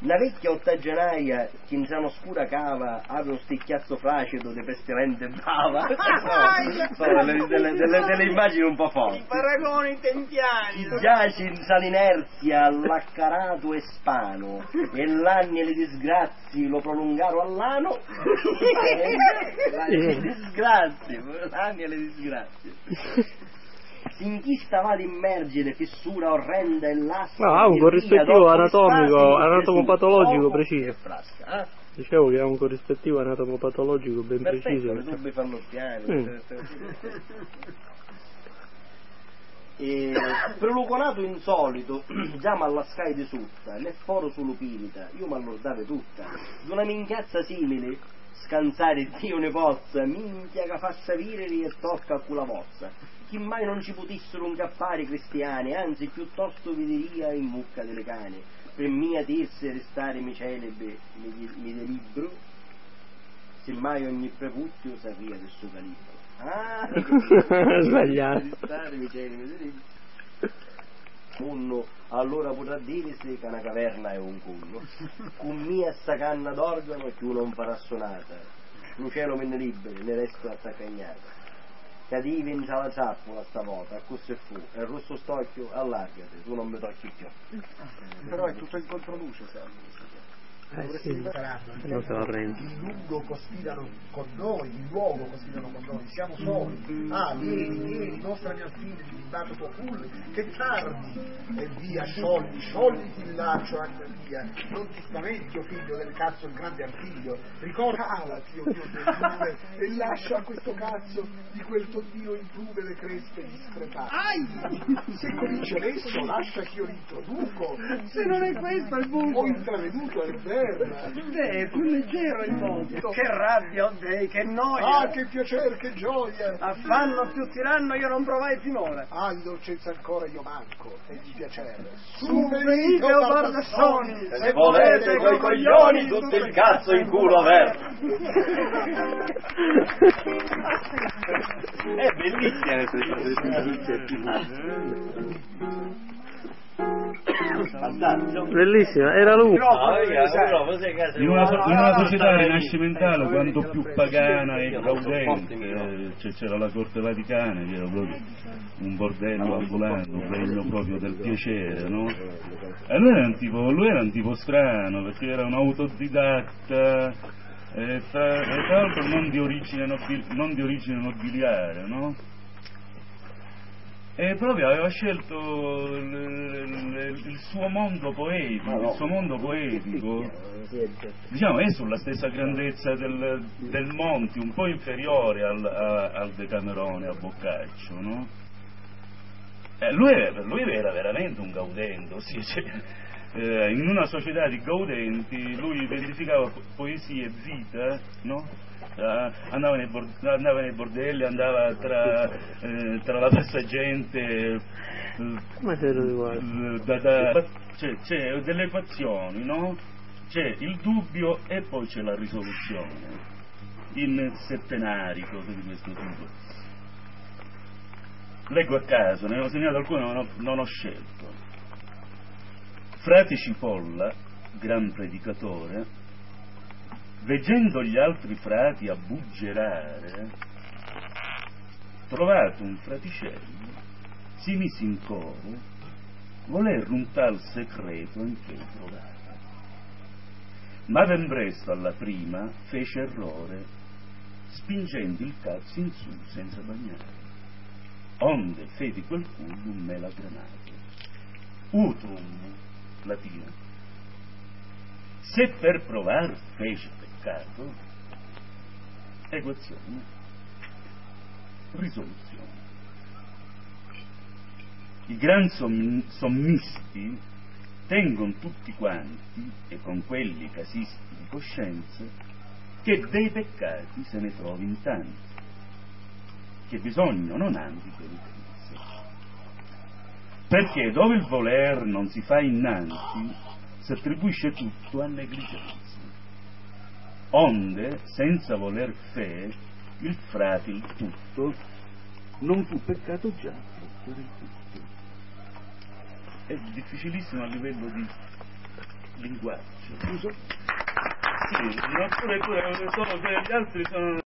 una vecchia ottagionaia che in sana oscura cava aveva uno sticchiazzo flacido di pestilente bava. Sono delle immagini un po' forti. I paragoni tempiani. Chi giace in sana inerzia l'accarato e spano e l'anni e le disgrazie lo prolungaro all'ano. Le disgrazie, l'anni e le disgrazie. Sinchì stava ad immergere fissura orrenda e lassa. No, ha un corrispettivo anatomopatologico preciso. Dicevo che ha un corrispettivo anatomopatologico ben preciso. Le tubbe falloppiane. Preluconato insolito, già m'allascai di sutta, né foro sull'upilita, io m'allordave tutta, d'una minchiazza simile, scansare Dio ne pozza, minchia che fa savireri e tocca a cula vostra. Chi mai non ci potessero incappare i cristiani, anzi piuttosto vi diria in mucca delle cane, per mia dirse restare mi celebre, mi delibro, semmai ogni prepuzio s'arria del suo calibro. Sbagliato. Restare mi celebre, mi delibro. Uno allora potrà dirsi che una caverna è un cullo, con mia sta canna d'organo e più non farà sonata, l'uccello me ne liberi, ne resto attaccagnata. Cadivi in la zappola stavolta, a questo fu, e il rosso stocchio allargati, tu non mi tocchi più. Però è tutto in controluce, Sì, non se lo rende. Il lungo cospirano con noi, il luogo cospirano con noi, siamo soli. Vieni, nostra mia figlia, di bacio tuo culle, che tardi! E via, sciogli il laccio, anche via. Non ti spaventi, o figlio del cazzo, il grande artiglio. Ricorda, calati, o Dio del lume, e lascia a questo cazzo di quel tondino in plume le crespe discretate. Se comincia adesso, lascia che io l'introduco. Se non è questo il buco. Ho intravenuto al verbo. È più leggero il mondo. Che rabbia, oh Dei, che noia! Che piacere, che gioia! Affanno più tiranno io non provai finora. Di dolcezza ancora io manco, e di piacere. Su venite, o bardassoni, se volete coi coglioni tutto il cazzo in culo averto. È bellissima Bellissima, era lui. In una società rinascimentale quanto più pagana e gaudente, c'era la corte vaticana che era proprio un bordello ambulante, un regno proprio del piacere, no? E lui era un tipo strano, perché era un autodidatta e tra l'altro non di origine nobiliare, no? E proprio aveva scelto il suo mondo poetico, diciamo, è sulla stessa grandezza del Monti, un po' inferiore al Decamerone, a Boccaccio, no? Per lui era veramente un gaudendo, sì, in una società di gaudenti lui identificava poesia e vita, no? Andava nei bordelli, andava tra la passagente, c'è delle equazioni, no? C'è il dubbio e poi c'è la risoluzione in settenari, cose di questo tipo. Leggo a caso, ne ho segnato alcune ma non ho scelto. Frate Cipolla, gran predicatore, veggendo gli altri frati abbuggerare, trovato un fraticello, si mise in coro, voler un tal secreto anche trovare. Ma ben presto alla prima fece errore, spingendo il cazzo in su senza bagnare, onde fe di quel culo un melagranato. Utrum, latino. Se per provar fece peccato, equazione, risoluzione. I gran sommisti tengono tutti quanti, e con quelli casisti di coscienza, che dei peccati se ne trovino tanti, che bisogno non hanno di penitenza. Perché dove il voler non si fa innanzi, si attribuisce tutto a negligenza. Onde, senza voler fe, il frate il tutto non fu peccato già per il tutto. È difficilissimo a livello linguaggio. Scusa? Sì, oppure solo se gli altri sono